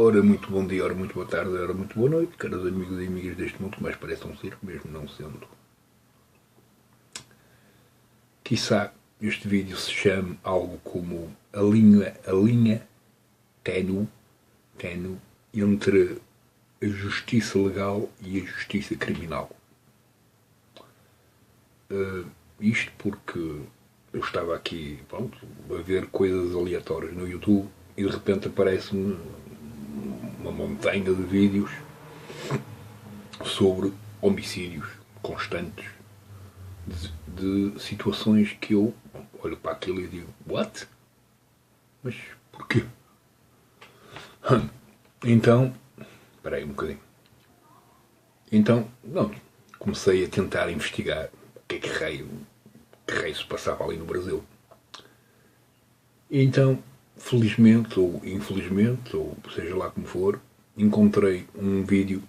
Ora, muito bom dia, ora, muito boa tarde, ora, muito boa noite, caros amigos e amigas deste mundo que mais parece um circo, mesmo não sendo. Quiçá este vídeo se chame algo como a linha ténue entre a justiça legal e a justiça criminal. Isto porque eu estava aqui, pronto, a ver coisas aleatórias no YouTube e de repente aparece-me uma montanha de vídeos sobre homicídios constantes de situações que eu olho para aquilo e digo, what? Mas porquê? Então, espera aí um bocadinho. Então, não, comecei a tentar investigar o que raio se passava ali no Brasil. E então, felizmente ou infelizmente, ou seja lá como for, encontrei um vídeo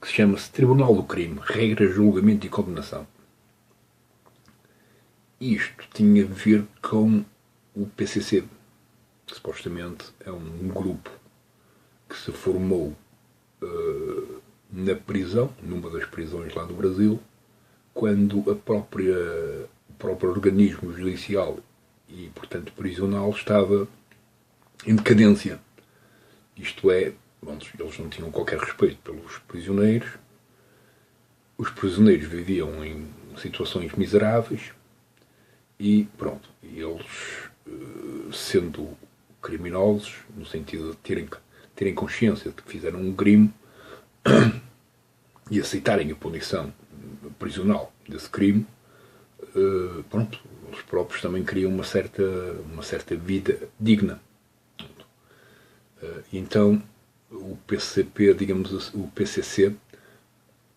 que se chama-se Tribunal do Crime, Regras, Julgamento e Condenação. Isto tinha a ver com o PCC, que supostamente é um grupo que se formou na prisão, numa das prisões lá do Brasil, quando o próprio organismo judicial e, portanto, prisional estava em decadência. Isto é, eles não tinham qualquer respeito pelos prisioneiros, os prisioneiros viviam em situações miseráveis e, pronto, eles, sendo criminosos, no sentido de terem consciência de que fizeram um crime e aceitarem a punição prisional desse crime, pronto, os próprios também queriam uma certa vida digna. Então, o PCP, digamos assim, o PCC,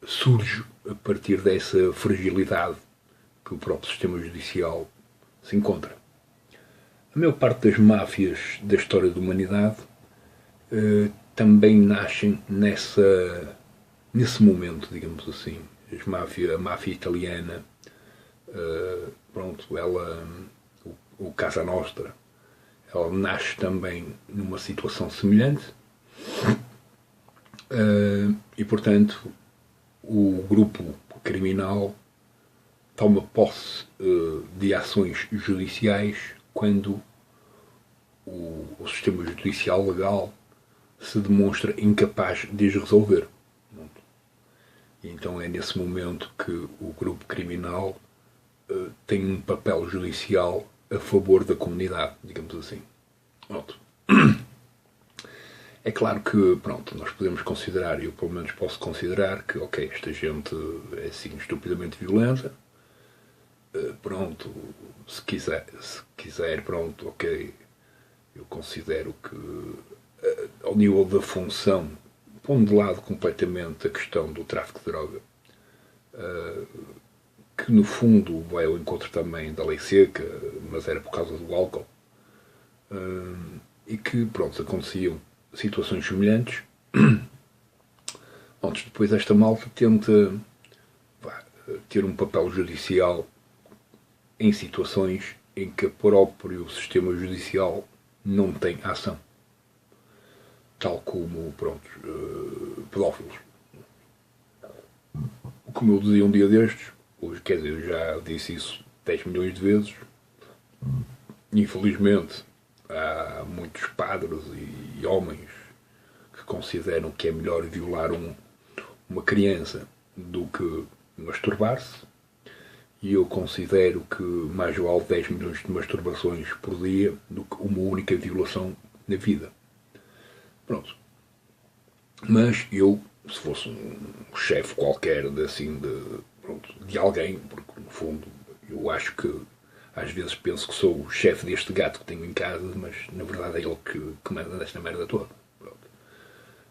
surge a partir dessa fragilidade que o próprio sistema judicial se encontra. A maior parte das máfias da história da humanidade também nascem nesse momento, digamos assim. A máfia italiana, pronto, o Casa Nostra, ela nasce também numa situação semelhante e, portanto, o grupo criminal toma posse de ações judiciais quando o sistema judicial legal se demonstra incapaz de as resolver. E então é nesse momento que o grupo criminal tem um papel judicial a favor da comunidade, digamos assim. Pronto. É claro que, pronto, nós podemos considerar, eu pelo menos posso considerar que, ok, esta gente é assim estupidamente violenta, pronto, se quiser, pronto, ok, eu considero que ao nível da função, pondo de lado completamente a questão do tráfico de droga, que no fundo vai ao encontro também da lei seca, mas era por causa do álcool, e que, pronto, aconteciam situações semelhantes. Antes, depois esta malta tenta ter um papel judicial em situações em que o próprio sistema judicial não tem ação. Tal como, pronto, pedófilos. Como eu dizia um dia destes, hoje, quer dizer, eu já disse isso 10 milhões de vezes, infelizmente há muitos padres e homens que consideram que é melhor violar uma criança do que masturbar-se, e eu considero que mais vale 10 milhões de masturbações por dia do que uma única violação na vida. Pronto. Mas eu, se fosse um chefe qualquer de alguém, porque no fundo eu acho que às vezes penso que sou o chefe deste gato que tenho em casa, mas na verdade é ele que manda nesta merda toda. Pronto.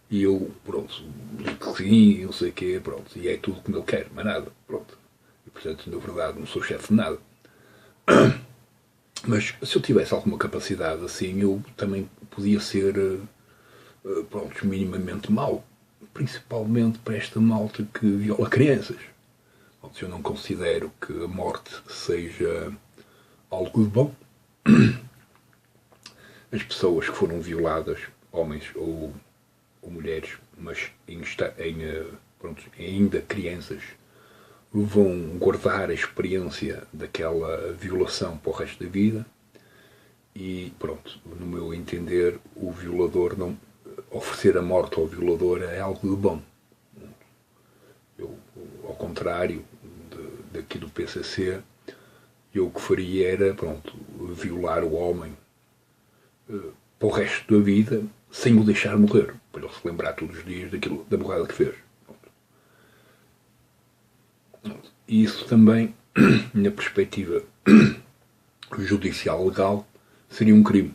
E eu, pronto, digo que sim, não sei o quê, pronto, e é tudo como ele quer, mais nada, pronto. E portanto, na verdade, não sou chefe de nada. Mas se eu tivesse alguma capacidade assim, eu também podia ser, pronto, minimamente mau. Principalmente para esta malta que viola crianças. Pronto, eu não considero que a morte seja algo de bom. As pessoas que foram violadas homens ou mulheres, mas pronto, ainda crianças, vão guardar a experiência daquela violação para o resto da vida e, pronto, no meu entender, o violador não... oferecer a morte ao violador é algo de bom. Eu, ao contrário daqui do PCC, eu o que faria era, pronto, violar o homem para o resto da vida, sem o deixar morrer, para ele se lembrar todos os dias da borrada que fez. E isso também, na perspectiva judicial legal, seria um crime.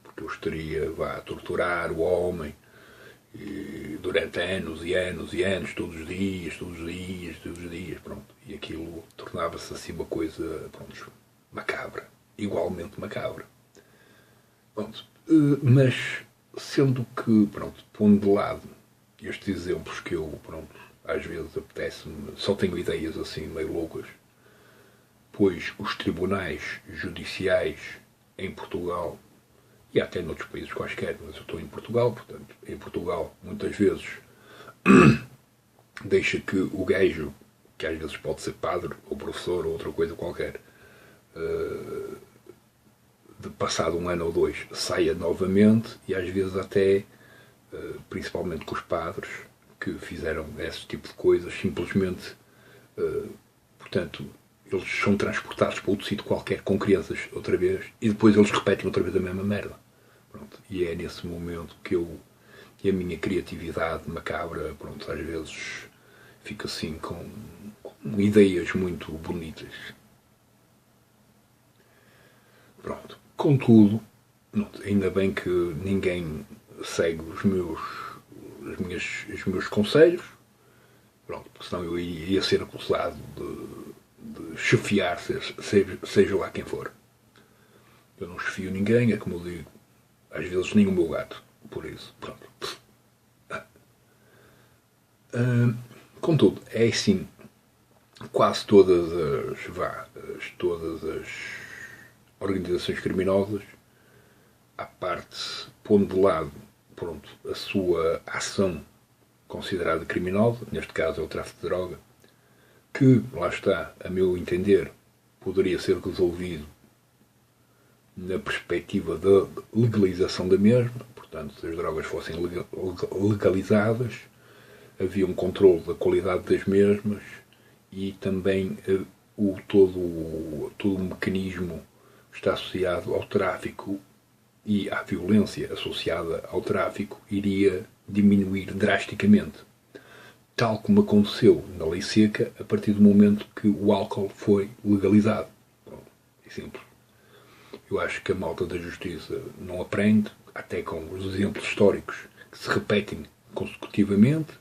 Porque eu estaria a torturar o homem durante anos e anos e anos, todos os dias, pronto. E aquilo tornava-se assim uma coisa, pronto, macabra, igualmente macabra. Pronto. Mas, sendo que, pronto, pondo de lado estes exemplos que eu, pronto, às vezes apetece-me, só tenho ideias assim meio loucas, pois os tribunais judiciais em Portugal, e até noutros países quaisquer, mas eu estou em Portugal, portanto, em Portugal, muitas vezes, deixa que o gajo, que às vezes pode ser padre, ou professor, ou outra coisa qualquer, de passado um ano ou dois, saia novamente, e às vezes até, principalmente com os padres, que fizeram esse tipo de coisas, simplesmente, portanto, eles são transportados para outro sítio qualquer com crianças outra vez e depois eles repetem outra vez a mesma merda. Pronto. E é nesse momento que a minha criatividade macabra, pronto, às vezes fica assim com ideias muito bonitas. Pronto. Contudo, ainda bem que ninguém segue os meus conselhos, pronto, porque senão eu ia ser acusado de chefiar, seja lá quem for. Eu não chefio ninguém, é como eu digo, às vezes nem o meu gato, por isso, pronto. Contudo, é assim, quase todas as organizações criminosas, à parte, pondo de lado, pronto, a sua ação considerada criminosa, neste caso é o tráfico de droga, que, lá está, a meu entender, poderia ser resolvido na perspectiva da legalização da mesma, portanto, se as drogas fossem legalizadas, havia um controle da qualidade das mesmas e também todo o mecanismo está associado ao tráfico e à violência associada ao tráfico iria diminuir drasticamente. Tal como aconteceu na lei seca a partir do momento que o álcool foi legalizado. Pronto, é simples. Eu acho que a malta da justiça não aprende, até com os exemplos históricos que se repetem consecutivamente,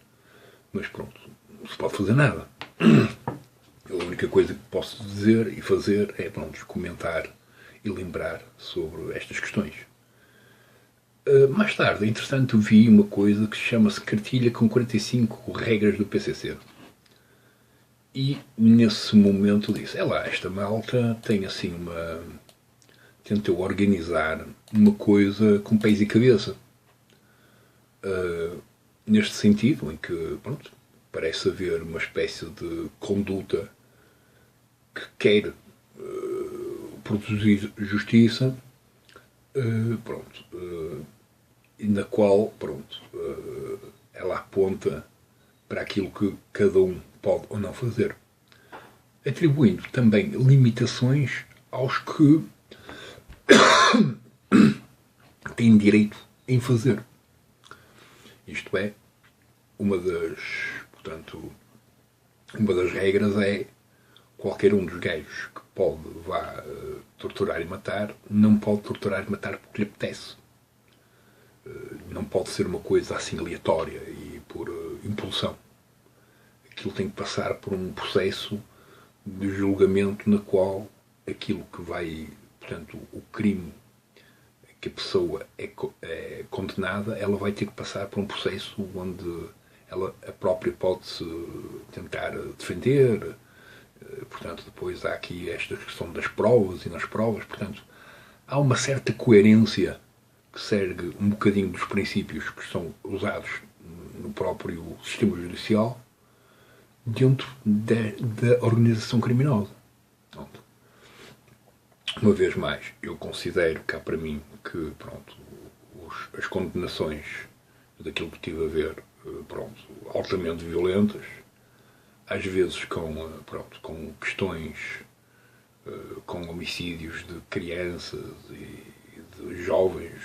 mas pronto, não se pode fazer nada. A única coisa que posso dizer e fazer é, pronto, comentar e lembrar sobre estas questões. Mais tarde, entretanto, vi uma coisa que chama-se Cartilha com 45 regras do PCC. E, nesse momento, disse, esta malta tem assim tentou organizar uma coisa com pés e cabeça. Neste sentido, em que, pronto, parece haver uma espécie de conduta que quer produzir justiça, na qual, pronto, ela aponta para aquilo que cada um pode ou não fazer, atribuindo também limitações aos que têm direito em fazer. Isto é, uma das regras é qualquer um dos gajos que pode torturar e matar, não pode torturar e matar porque lhe apetece. Não pode ser uma coisa assim aleatória e por impulsão. Aquilo tem que passar por um processo de julgamento na qual aquilo que vai, portanto, o crime que a pessoa é condenada, ela vai ter que passar por um processo onde ela a própria pode-se tentar defender. Portanto, depois há aqui esta questão das provas e nas provas. Portanto, há uma certa coerência que segue um bocadinho dos princípios que são usados no próprio sistema judicial dentro da organização criminosa. Uma vez mais, eu considero cá para mim que as condenações daquilo que tive a ver, altamente violentas, às vezes com questões, com homicídios de crianças e de jovens,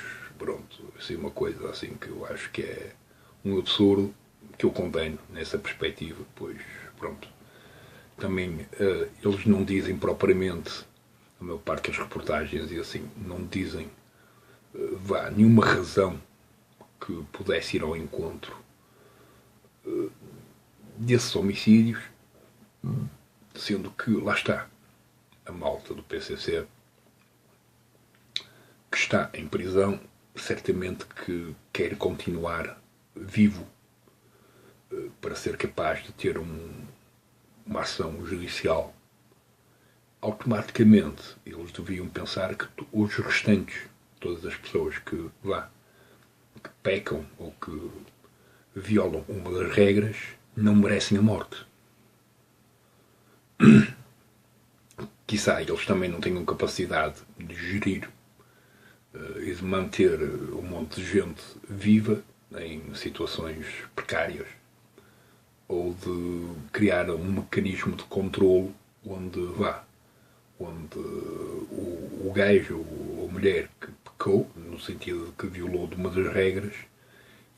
assim, uma coisa assim que eu acho que é um absurdo, que eu condeno nessa perspectiva, pois, também eles não dizem propriamente, a maior parte das reportagens e assim, não dizem nenhuma razão que pudesse ir ao encontro desses homicídios, sendo que, lá está, a malta do PCC que está em prisão, certamente que quer continuar vivo para ser capaz de ter uma ação judicial. Automaticamente eles deviam pensar que os restantes, todas as pessoas que pecam ou que violam uma das regras, não merecem a morte. Quiçá eles também não tenham capacidade de gerir e de manter um monte de gente viva em situações precárias, ou de criar um mecanismo de controle onde o gajo ou a mulher que pecou, no sentido de que violou de uma das regras,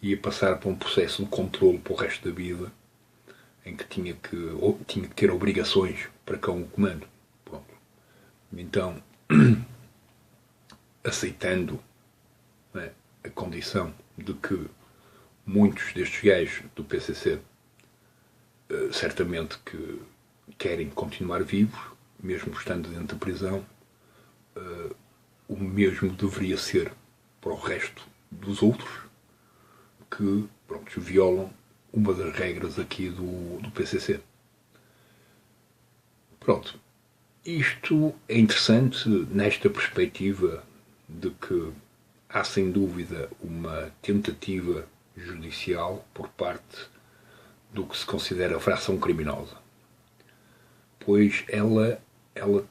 ia passar por um processo de controle para o resto da vida, em que tinha que ter obrigações para com o comando. Então, aceitando, né, a condição de que muitos destes gajos do PCC certamente que querem continuar vivos, mesmo estando dentro da prisão, o mesmo deveria ser para o resto dos outros que violam uma das regras aqui do PCC. Isto é interessante nesta perspectiva de que há sem dúvida uma tentativa judicial por parte do que se considera a fração criminosa, pois ela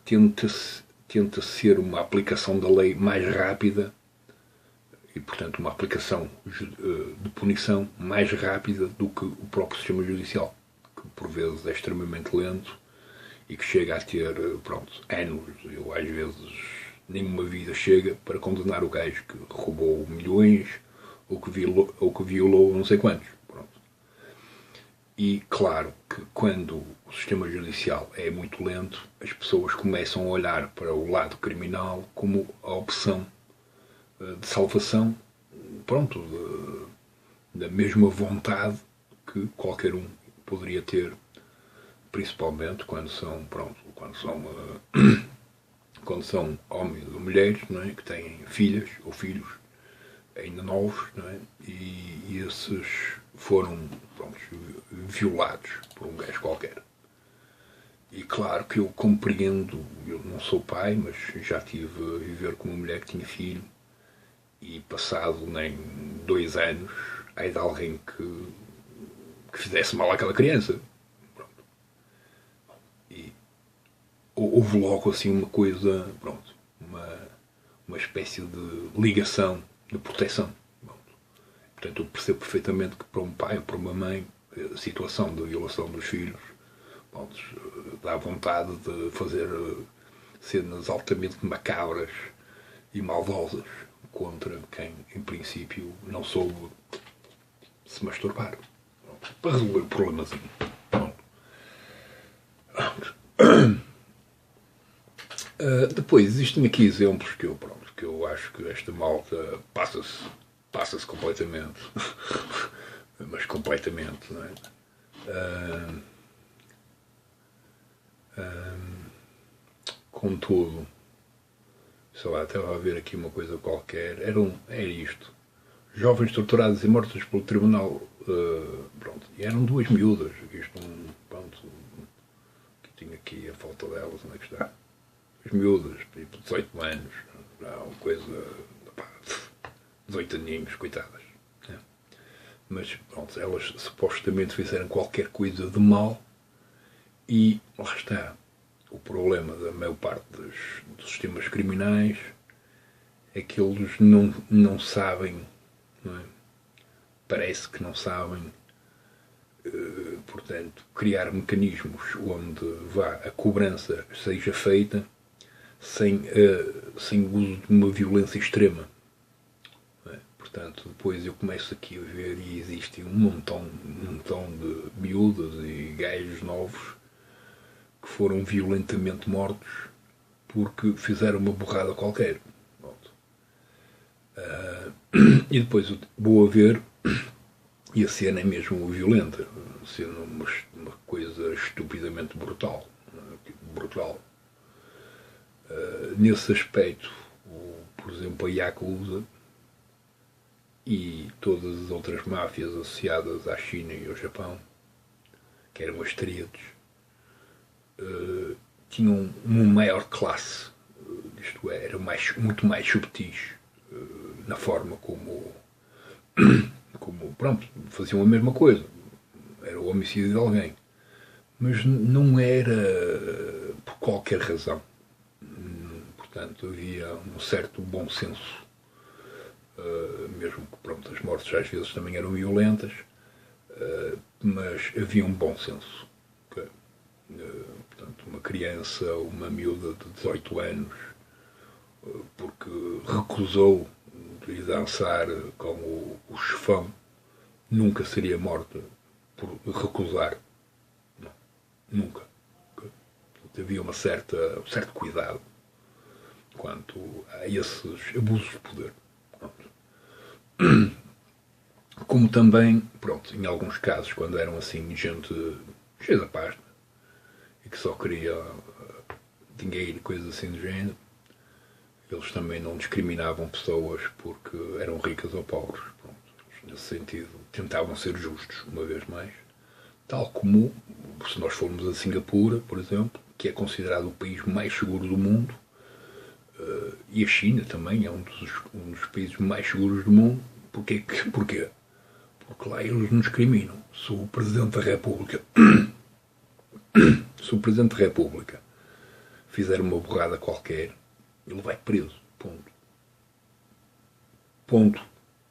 tenta ser uma aplicação da lei mais rápida e, portanto, uma aplicação de punição mais rápida do que o próprio sistema judicial, que por vezes é extremamente lento e que chega a ter, anos, ou às vezes nenhuma vida chega para condenar o gajo que roubou milhões ou que violou não sei quantos. E claro que quando o sistema judicial é muito lento, as pessoas começam a olhar para o lado criminal como a opção de salvação, da mesma vontade que qualquer um poderia ter, principalmente quando são homens ou mulheres, não é? Que têm filhas ou filhos ainda novos, não é? E esses foram violados por um gajo qualquer. E claro que eu compreendo, eu não sou pai, mas já tive a viver com uma mulher que tinha filho, e passado nem 2 anos, há de alguém que fizesse mal àquela criança. E houve logo assim uma coisa, uma espécie de ligação, de proteção. Portanto, eu percebo perfeitamente que para um pai ou para uma mãe a situação de violação dos filhos dá vontade de fazer cenas altamente macabras e maldosas contra quem, em princípio, não soube se masturbar. Para resolver o problemazinho. Depois, existem aqui exemplos que eu acho que esta malta passa-se completamente. Mas completamente, não é? Contudo, sei lá, estava a ver aqui uma coisa qualquer, era isto. Jovens torturados e mortos pelo tribunal, e eram 2 miúdas, isto, que tinha aqui a foto delas, onde é que está? 2 miúdas, tipo 18 anos, uma coisa, 18 aninhos, coitadas. Né? Mas pronto, elas supostamente fizeram qualquer coisa de mal e lá está. O problema da maior parte dos sistemas criminais é que eles não sabem, não é? Parece que não sabem, portanto, criar mecanismos onde a cobrança seja feita sem o uso de uma violência extrema. É? Portanto, depois eu começo aqui a ver e existe um montão de miúdas e gajos novos que foram violentamente mortos porque fizeram uma borrada qualquer. E depois vou a ver e a cena é mesmo violenta, sendo uma coisa estupidamente brutal. Brutal. Nesse aspecto, por exemplo, a Yakuza e todas as outras máfias associadas à China e ao Japão, que eram as tríades, tinham uma maior classe, isto é, eram muito mais subtis na forma como pronto, faziam a mesma coisa. Era o homicídio de alguém. Mas não era por qualquer razão. Portanto, havia um certo bom senso. Mesmo que, pronto, as mortes às vezes também eram violentas, mas havia um bom senso. Portanto, uma criança, uma miúda de 18 anos, porque recusou de dançar com o chefão, nunca seria morta por recusar. Não, nunca. Havia um certo cuidado quanto a esses abusos de poder. Pronto. Como também, pronto, em alguns casos, quando eram assim, gente cheia da pasta e que só queria dinheiro e coisas assim do género, eles também não discriminavam pessoas porque eram ricas ou pobres. Pronto. Nesse sentido, tentavam ser justos, uma vez mais. Tal como, se nós formos a Singapura, por exemplo, que é considerado o país mais seguro do mundo, e a China também é um dos países mais seguros do mundo. Porquê? Porque lá eles não discriminam. Se o Presidente da República fizer uma borrada qualquer, ele vai preso. Ponto. Ponto.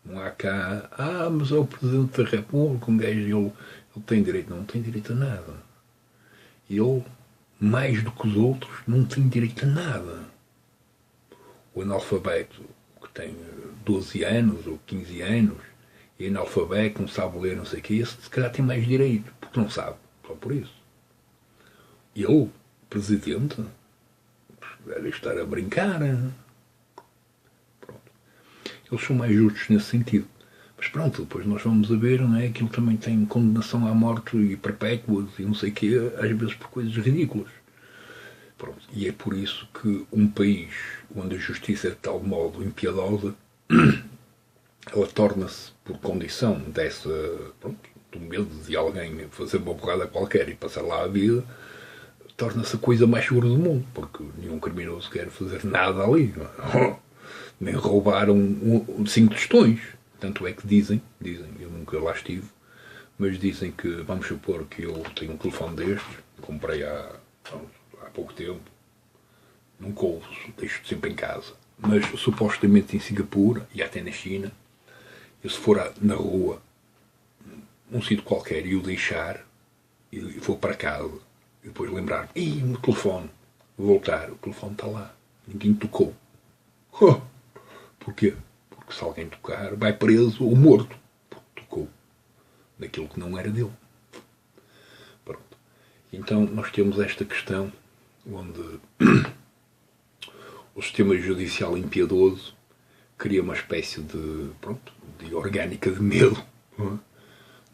Não há cá, mas é o Presidente da República, um gajo, ele tem direito. Não tem direito a nada. Ele, mais do que os outros, não tem direito a nada. O analfabeto, que tem 12 anos ou 15 anos, e é analfabeto, não sabe ler, não sei o que, esse se calhar tem mais direito, porque não sabe, só por isso. Ele, Presidente, deve estar a brincar. Pronto. Eles são mais justos nesse sentido. Mas pronto, depois nós vamos a ver, não é? Aquilo também tem condenação à morte e perpétuas e não sei o quê, às vezes por coisas ridículas. Pronto. E é por isso que um país onde a justiça é de tal modo impiedosa, ela torna-se, por condição dessa, pronto, do medo de alguém fazer uma borrada qualquer e passar lá a vida, torna-se a coisa mais segura do mundo, porque nenhum criminoso quer fazer nada ali. Nem roubaram 5 tostões. Tanto é que dizem, eu nunca lá estive, mas dizem que, vamos supor que eu tenho um telefone destes, comprei há pouco tempo, nunca ouço, deixo sempre em casa, mas supostamente em Singapura e até na China, eu se for na rua, um sítio qualquer, e o deixar, e vou para casa, e depois lembrar, o meu telefone, voltar, o telefone está lá, ninguém tocou. Porquê? Porque se alguém tocar, vai preso ou morto, porque tocou naquilo que não era dele. Pronto. Então nós temos esta questão onde o sistema judicial impiedoso cria uma espécie de orgânica de medo,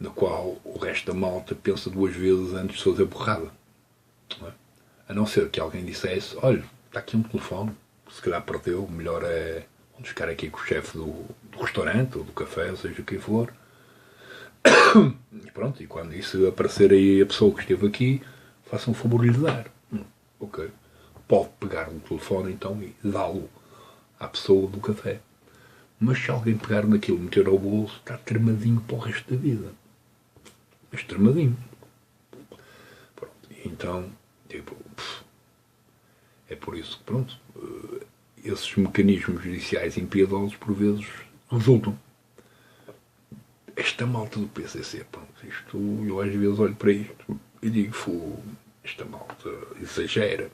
na qual o resto da malta pensa 2 vezes antes de fazer borrada. Não é? A não ser que alguém dissesse, olha, está aqui um telefone, se calhar perdeu, melhor é vamos ficar aqui com o chefe do restaurante ou do café, ou seja, quem for. E pronto, e quando isso aparecer aí a pessoa que esteve aqui, façam um favor de lhe dar. Ok. Pode pegar um telefone então e dá-lo à pessoa do café. Mas se alguém pegar naquilo e meter ao bolso, está tramadinho para o resto da vida. Mas tramadinho. Pronto. Então, tipo, é por isso que, pronto, esses mecanismos judiciais impiedosos, por vezes, resultam. Esta malta do PCC, pronto, isto, eu às vezes olho para isto e digo, esta malta exagera.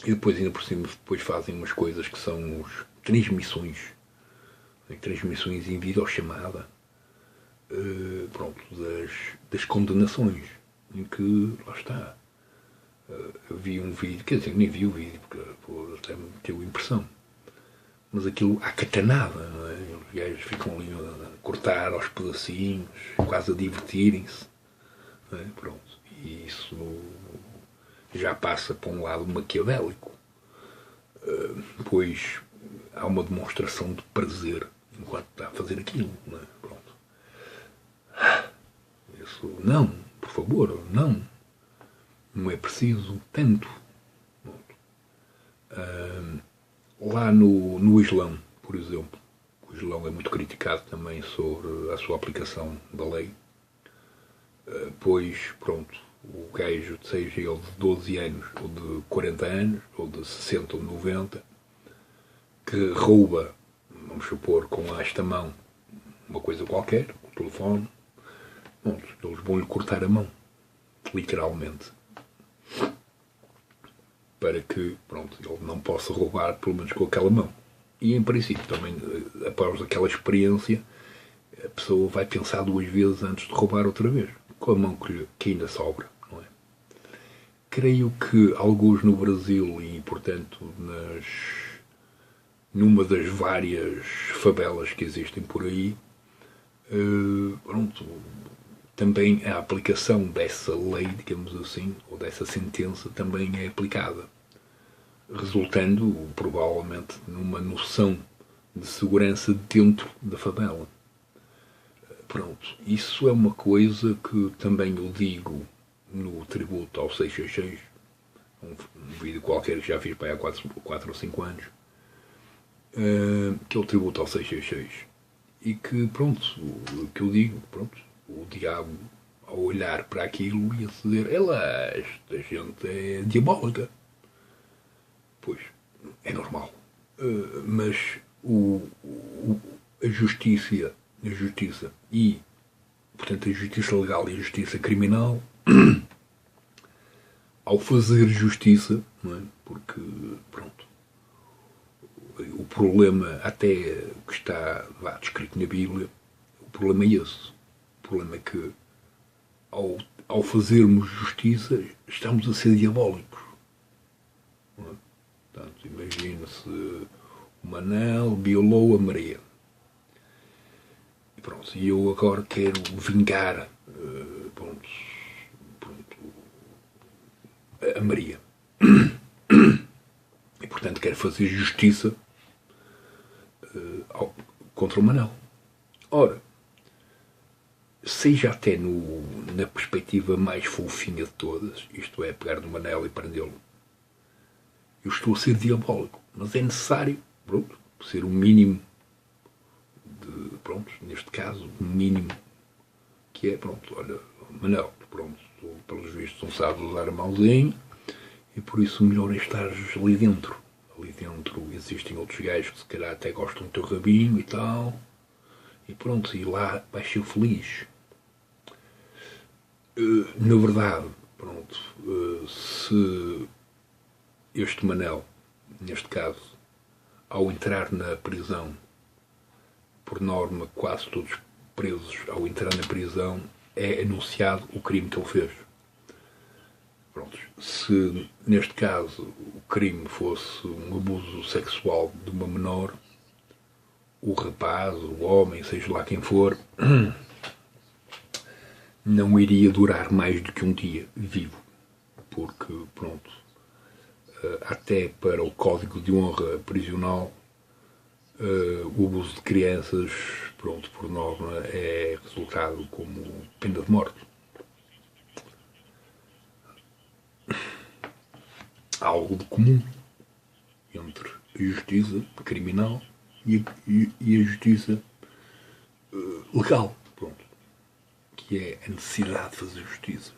E depois, ainda por cima, depois fazem umas coisas que são transmissões em videochamada, pronto, das condenações, em que, lá está, vi um vídeo, quer dizer, nem vi o vídeo, porque até me deu impressão, mas aquilo à catanada, não é? Os gajos ficam ali a cortar aos pedacinhos, quase a divertirem-se, não é? Pronto, e isso já passa para um lado maquiavélico, pois há uma demonstração de prazer enquanto está a fazer aquilo, não é? Pronto. Isso, não, por favor, não é preciso tanto. Lá no Islão, por exemplo, o Islão é muito criticado também sobre a sua aplicação da lei, pois, pronto, o gajo, seja ele de 12 anos, ou de 40 anos, ou de 60 ou 90, que rouba, vamos supor, com esta mão, uma coisa qualquer, um telefone, pronto, eles vão-lhe cortar a mão, literalmente, para que, pronto, ele não possa roubar, pelo menos com aquela mão. E, em princípio, também, após aquela experiência, a pessoa vai pensar duas vezes antes de roubar outra vez, com a mão que ainda sobra, não é? Creio que alguns no Brasil, e, portanto, numa das várias favelas que existem por aí, pronto, também a aplicação dessa lei, digamos assim, ou dessa sentença, também é aplicada, resultando, provavelmente, numa noção de segurança dentro da favela. Pronto, isso é uma coisa que também eu digo no tributo ao 666, um vídeo qualquer que já fiz para há 4 ou 5 anos, que é o tributo ao 666. E que, pronto, o que eu digo, pronto, o diabo, ao olhar para aquilo, ia dizer, esta gente é diabólica. Pois, é normal. Mas a justiça e, portanto, a justiça legal e a justiça criminal, ao fazer justiça, não é? Porque, pronto, o problema até que está descrito na Bíblia, o problema é esse. O problema é que, ao fazermos justiça, estamos a ser diabólicos. Não é? Portanto, imagina-se o Manel violou a Maria. E pronto, e eu agora quero vingar a Maria. E portanto quero fazer justiça contra o Manel. Ora, seja até na perspectiva mais fofinha de todas, isto é, pegar no Manel e prendê-lo, eu estou a ser diabólico, mas é necessário, pronto, ser o mínimo de, pronto, neste caso, o mínimo que é, pronto, olha, Manel, pronto, tu, pelos vistos não sabes usar a mãozinha e por isso o melhor é estar ali dentro. Ali dentro existem outros gajos que se calhar até gostam do teu rabinho e tal, e pronto, e lá vais ser feliz. Na verdade, pronto, se este Manel, neste caso, ao entrar na prisão, por norma, quase todos presos, ao entrar na prisão, é anunciado o crime que ele fez. Pronto, se neste caso o crime fosse um abuso sexual de uma menor, o rapaz, o homem, seja lá quem for, não iria durar mais do que um dia vivo. Porque, pronto, até para o Código de Honra Prisional, o abuso de crianças, pronto, por norma, é resultado como pena de morte. Há algo de comum entre a justiça criminal e a justiça legal, pronto, que é a necessidade de fazer justiça.